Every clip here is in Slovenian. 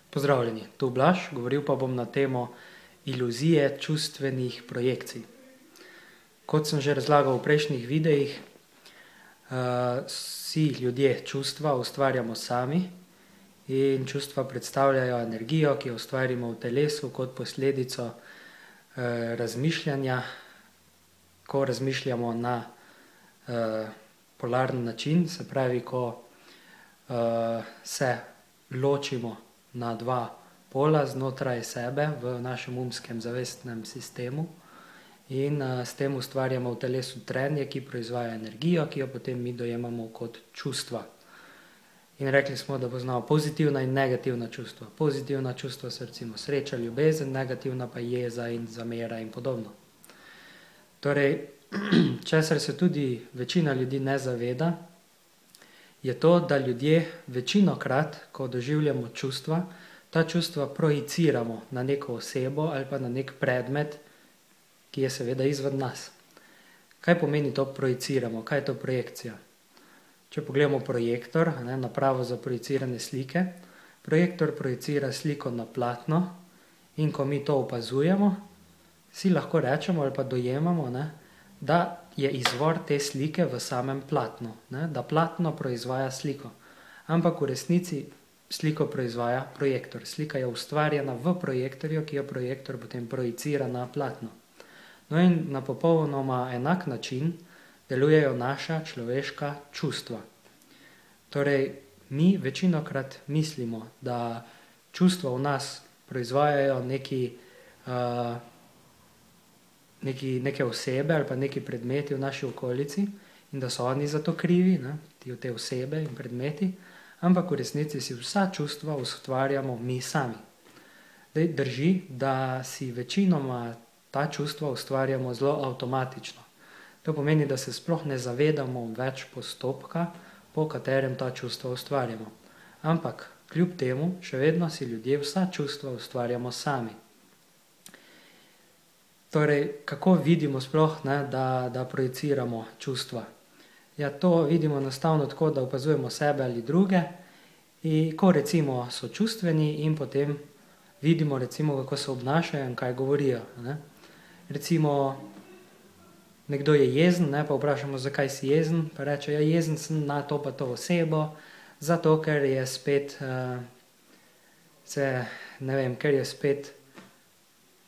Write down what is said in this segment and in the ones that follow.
Pozdravljeni, tu Blaž, govoril pa bom na temo iluzije čustvenih projekcij. Kot sem že razlagal v prejšnjih videih, vsi ljudje čustva ustvarjamo sami in čustva predstavljajo energijo, ki jo ustvarimo v telesu kot posledico razmišljanja, ko razmišljamo na polaren način, se pravi, ko se ločimo na dva pola znotraj sebe v našem umskem zavestnem sistemu in s tem ustvarjamo v telesu trenje, ki proizvaja energijo, ki jo potem mi dojemamo kot čustva. In rekli smo, da poznamo pozitivna in negativna čustva. Pozitivna čustva so recimo sreča, ljubezen, negativna pa jeza in zamera in podobno. Torej, česar se tudi večina ljudi ne zaveda, je to, da ljudje večinokrat, ko doživljamo čustva, ta čustva projiciramo na neko osebo ali pa na nek predmet, ki je seveda izven nas. Kaj pomeni to projiciramo? Kaj je to projekcija? Če pogledamo projektor, napravo za projicirane slike, projektor projicira sliko na platno in ko mi to opazujemo, si lahko rečemo ali pa dojemamo, da je izvor te slike v samem platnu, da platno proizvaja sliko. Ampak v resnici sliko proizvaja projektor. Slika je ustvarjena v projektorju, ki jo projektor potem projicira na platno. No in na popolnoma enak način delujejo naša človeška čustva. Torej, mi večinokrat mislimo, da čustva v nas proizvajajo neke osebe ali pa neki predmeti v naši okolici in da so oni za to krivi, te osebe in predmeti, ampak v resnici si vsa čustva ustvarjamo mi sami. Drži, da si večinoma ta čustva ustvarjamo zelo avtomatično. To pomeni, da se sploh ne zavedamo več postopka, po katerem ta čustva ustvarjamo. Ampak kljub temu še vedno si ljudje vsa čustva ustvarjamo sami. Torej, kako vidimo sploh, da projiciramo čustva? Ja, to vidimo enostavno tako, da opazujemo sebe ali druge, ko recimo so čustveni in potem vidimo, kako se obnašajo in kaj govorijo. Recimo, nekdo je jezen, pa vprašamo, zakaj si jezen, pa reče, ja, jezen sem na to pa to osebo, zato ker je spet, ker je spet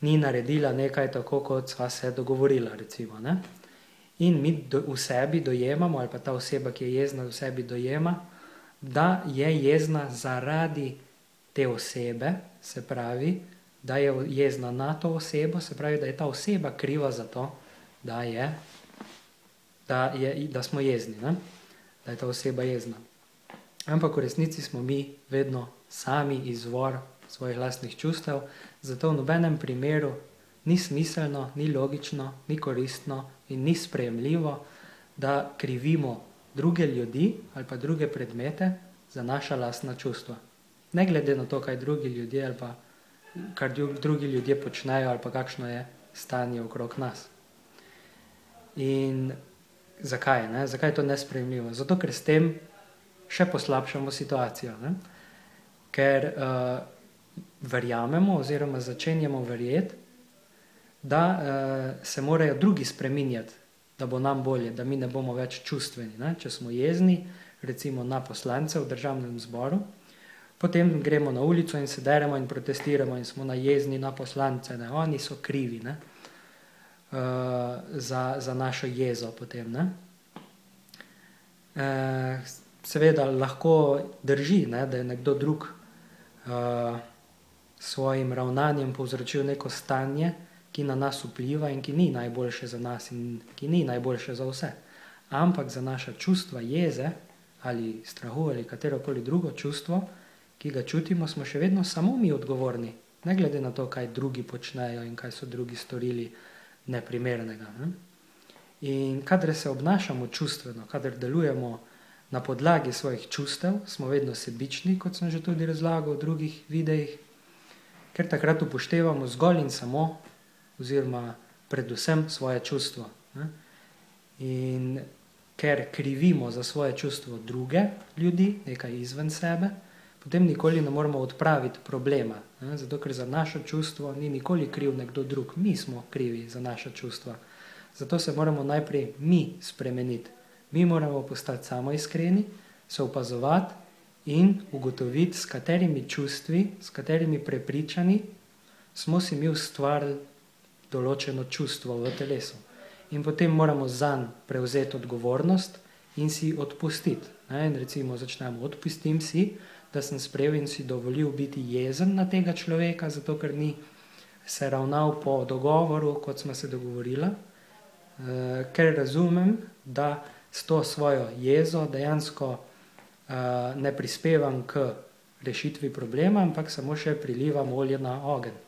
ni naredila nekaj tako, kot sva se dogovorila, recimo. In mi v sebi dojemamo, ali pa ta oseba, ki je jezna, v sebi dojema, da je jezna zaradi te osebe, se pravi, da je jezna na to osebo, se pravi, da je ta oseba kriva za to, da smo jezni, da je ta oseba jezna. Ampak v resnici smo mi vedno sami izvor svojih lastnih čustev, zato v nobenem primeru ni smiselno, ni logično, ni koristno in ni sprejemljivo, da krivimo druge ljudi ali pa druge predmete za naša lastna čustva. Ne glede na to, kaj drugi ljudje ali pa kar drugi ljudje počnejo ali pa kakšno je stanje okrog nas. In zakaj? Zakaj je to nesprejemljivo? Zato, ker s tem še poslabšamo situacijo. Ker verjamemo oziroma začenjamo verjeti, da se morajo drugi spreminjati, da bo nam bolje, da mi ne bomo več čustveni. Če smo jezni, recimo na poslance v državnem zboru, potem gremo na ulico in se deremo in protestiramo in smo jezni na poslance. Oni so krivi za našo jezo potem. Seveda lahko drži, da je nekdo drug svojim ravnanjem povzročil neko stanje, ki na nas vpliva in ki ni najboljše za nas in ki ni najboljše za vse. Ampak za naša čustva jeze ali strahu ali katerokoli drugo čustvo, ki ga čutimo, smo še vedno samo mi odgovorni, ne glede na to, kaj drugi počnejo in kaj so drugi storili neprimernega. In kadar se obnašamo čustveno, kadar delujemo na podlagi svojih čustev, smo vedno sebični, kot sem že tudi razlagal v drugih videih, ker takrat upoštevamo zgolj in samo oziroma predvsem svoje čustvo. In ker krivimo za svoje čustvo druge ljudi, nekaj izven sebe, potem nikoli ne moremo odpraviti problema. Zato, ker za naše čustvo ni nikoli kriv nekdo drug. Mi smo krivi za naša čustva. Zato se moramo najprej mi spremeniti. Mi moramo postati samoiskreni, se opazovati in ugotoviti, s katerimi čustvi, s katerimi prepričanji smo si mi ustvarili določeno čustvo v telesu. In potem moramo zanj prevzeti odgovornost in si odpustiti. In recimo začnemo, odpustim si, da sem sprejel in si dovolil biti jezen na tega človeka, zato ker ni se ravnal po dogovoru, kot smo se dogovorila, ker razumem, da s to svojo jezo dejansko ne prispevam k rešitvi problema, ampak samo še prilivam olje na ogenj.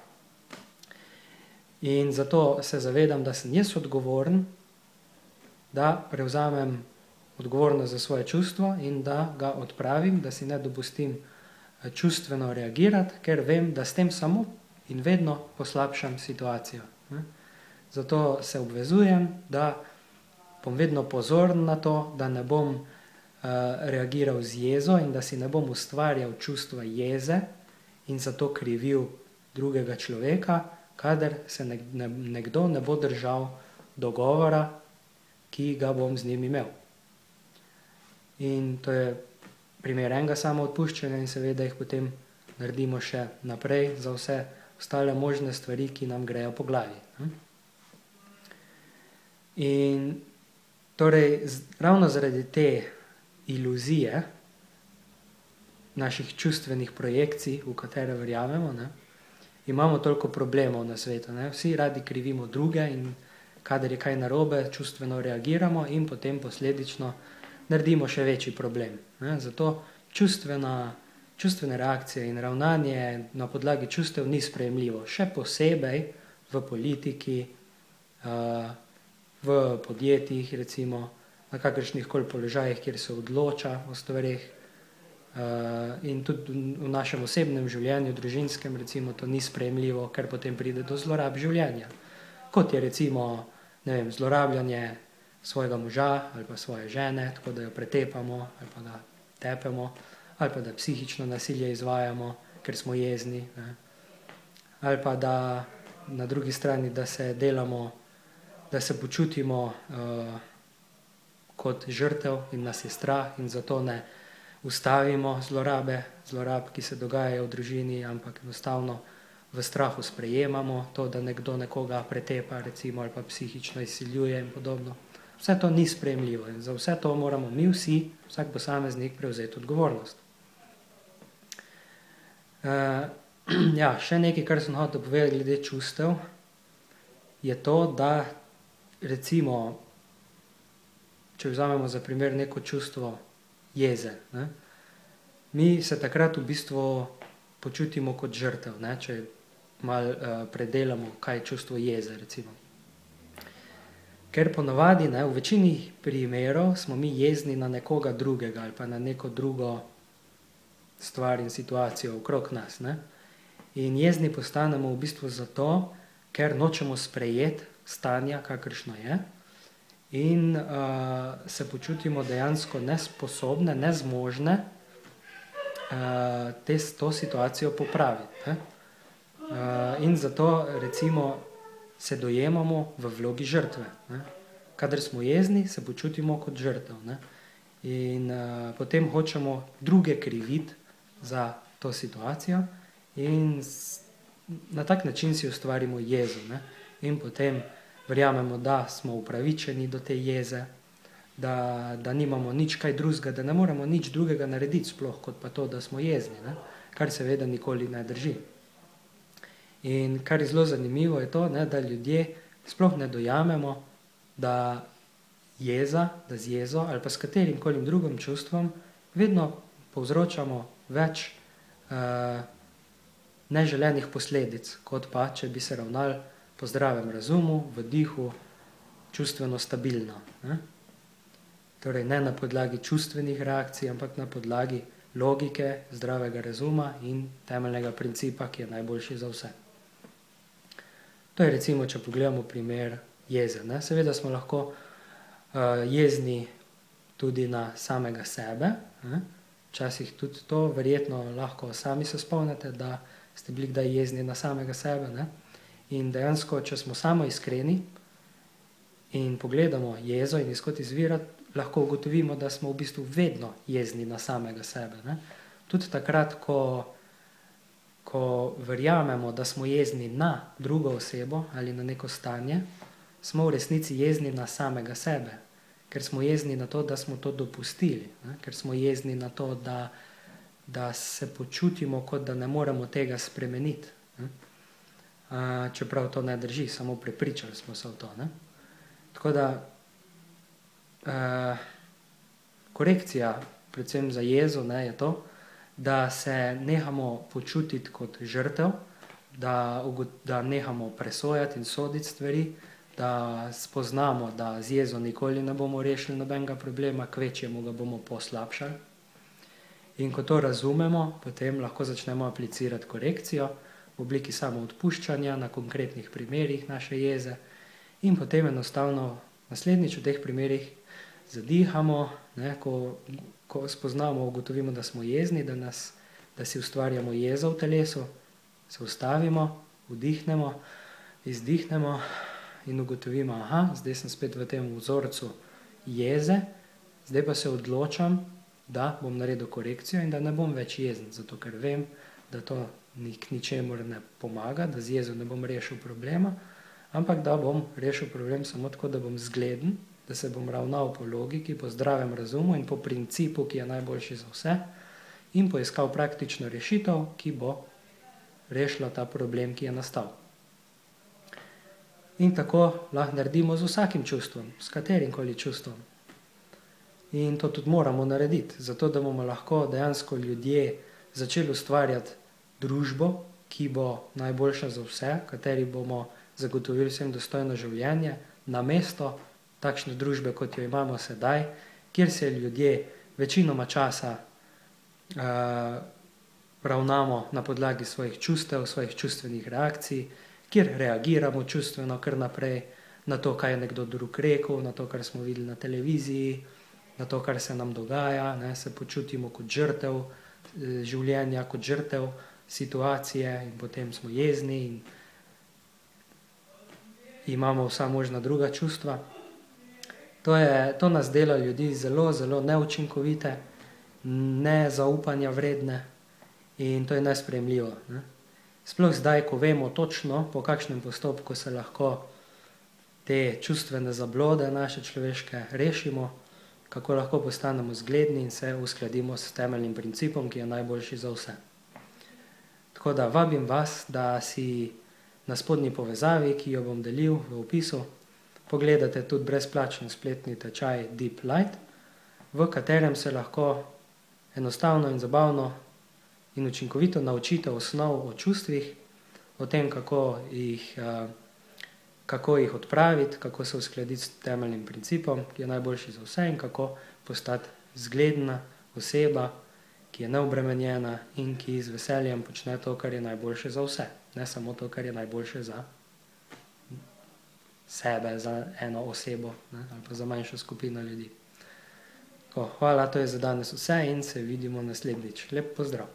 In zato se zavedam, da sem jaz odgovoren, da prevzamem odgovornost za svoje čustvo in da ga odpravim, da si ne dopustim čustveno reagirati, ker vem, da s tem samo in vedno poslabšam situacijo. Zato se obvezujem, da bom vedno pozoren na to, da ne bom reagiral z jezo in da si ne bom ustvarjal čustva jeze in zato krivil drugega človeka, kadar se nekdo ne bo držal dogovora, ki ga bom z njim imel. In to je primer enega samoodpuščanja in seveda jih potem naredimo še naprej za vse ostale možne stvari, ki nam grejo po glavi. In torej, ravno zaradi te iluzije naših čustvenih projekcij, v katere verjamemo, imamo toliko problemov na svetu. Vsi radi krivimo druge in kadar je kaj narobe, čustveno reagiramo in potem posledično naredimo še večji problem. Zato čustvene reakcije in ravnanje na podlagi čustev ni sprejemljivo. Še posebej v politiki, v podjetjih, recimo, na kakršnih koli položajih, kjer se odloča o stvareh. In tudi v našem osebnem življenju, družinskem, recimo, to ni sprejemljivo, ker potem pride do zlorab življenja. Kot je recimo, zlorabljanje svojega moža ali pa svoje žene, tako da jo pretepamo ali pa da tepemo, ali pa da psihično nasilje izvajamo, ker smo jezni. Ali pa da na drugi strani, da se počutimo kot žrtev in nas je strah in zato ne ustavimo zlorab, ki se dogajajo v družini, ampak enostavno v strahu sprejemamo to, da nekdo nekoga pretepa, recimo, ali pa psihično izsiljuje in podobno. Vse to ni sprejemljivo in za vse to moramo mi vsi, vsak posameznik, prevzeti odgovornost. Še nekaj, kar sem hotel povedati glede čustev, je to, da recimo, če vzamemo za primer neko čustvo jeze, mi se takrat v bistvu počutimo kot žrtev, če malo predelamo, kaj je čustvo jeze, recimo. Ker ponavadi, v večini primerov smo mi jezni na nekoga drugega ali pa na neko drugo stvar in situacijo okrog nas. In jezni postanemo v bistvu zato, ker nočemo sprejeti stanja, kakršno je, in se počutimo dejansko nesposobne, nezmožne to situacijo popraviti. In zato recimo se dojemamo v vlogi žrtve. Kadar smo jezni, se počutimo kot žrtev. In potem hočemo druge kriviti za to situacijo in na tak način si ustvarimo jezo. In potem verjamemo, da smo upravičeni do te jeze, da nimamo nič kaj drugega, da ne moremo nič drugega narediti sploh, kot pa to, da smo jezni, kar seveda nikoli ne drži. In kar je zelo zanimivo je to, da ljudje sploh ne dojamemo, da z jezo ali pa s katerim kolim drugim čustvom vedno povzročamo več neželenih posledic, kot pa, če bi se ravnali po zdravem razumu, v dihu, čustveno stabilno. Torej ne na podlagi čustvenih reakcij, ampak na podlagi logike, zdravega razuma in temeljnega principa, ki je najboljši za vse. To je recimo, če pogledamo primer jeze. Seveda smo lahko jezni tudi na samega sebe, včasih tudi to, verjetno lahko sami se spomnite, da ste bili kdaj jezni na samega sebe, ne? In dejansko, če smo samo iskreni in pogledamo jezo in izkot izvira, lahko ugotovimo, da smo v bistvu vedno jezni na samega sebe, ne? Tudi takrat, ko verjamemo, da smo jezni na drugo osebo ali na neko stanje, smo v resnici jezni na samega sebe, ker smo jezni na to, da smo to dopustili, ne? Ker smo jezni na to, da se počutimo, kot da ne moremo tega spremeniti, ne? Čeprav to ne drži, samo prepričali smo se v to, ne? Tako da korekcija, predvsem za jezo, ne, je to, da se nehamo počutiti kot žrtev, da nehamo presojati in soditi stvari, da spoznamo, da z jezo nikoli ne bomo rešili nobenega problema, kvečjemu ga bomo poslabšali. In ko to razumemo, potem lahko začnemo aplicirati korekcijo v obliki samoodpuščanja na konkretnih primerih naše jeze in potem enostavno naslednjič v teh primerih zadihamo, ne, ko spoznamo, ugotovimo, da smo jezni, da si ustvarjamo jezo v telesu, se ustavimo, vdihnemo, izdihnemo in ugotovimo, aha, zdaj sem spet v tem vzorcu jeze, zdaj pa se odločam, da bom naredil korekcijo in da ne bom več jezen, zato ker vem, da to k ničemur ne pomaga, da z jezo ne bom rešil problema, ampak da bom rešil problem samo tako, da bom zgleden, da se bom ravnal po logiki, po zdravem razumu in po principu, ki je najboljši za vse, in poiskal praktično rešitev, ki bo rešila ta problem, ki je nastal. In tako lahko naredimo z vsakim čustvom, s katerimkoli čustvom. In to tudi moramo narediti, zato da bomo lahko dejansko ljudje začeli ustvarjati družbo, ki bo najboljša za vse, kateri bomo zagotovili vsem dostojno življenje, namesto takšne družbe, kot jo imamo sedaj, kjer se ljudje večinoma časa ravnamo na podlagi svojih čustev, svojih čustvenih reakcij, kjer reagiramo čustveno kar naprej na to, kaj je nekdo drug rekel, na to, kar smo videli na televiziji, na to, kar se nam dogaja, ne, se počutimo kot žrtev življenja, kot žrtev situacije in potem smo jezni in imamo vsa možna druga čustva. To nas dela ljudi zelo, zelo neučinkovite, nezaupanja vredne in to je nesprejemljivo, ne. Sploh zdaj, ko vemo točno, po kakšnem postopku se lahko te čustvene zablode naše človeške rešimo, kako lahko postanemo zgledni in se uskladimo s temeljnim principom, ki je najboljši za vse. Tako da vabim vas, da si na spodnji povezavi, ki jo bom delil v opisu, pogledate tudi brezplačen spletni tečaj Deep Light, v katerem se lahko enostavno in zabavno in učinkovito naučite osnov o čustvih, o tem, kako jih odpraviti, kako se uskladiti s temeljnim principom, ki je najboljši za vse in kako postati zgledna oseba, ki je neobremenjena in ki z veseljem počne to, kar je najboljše za vse. Ne samo to, kar je najboljše za sebe, za eno osebo, ne, ali pa za manjšo skupino ljudi. Hvala, to je za danes vse in se vidimo naslednjič. Lep pozdrav!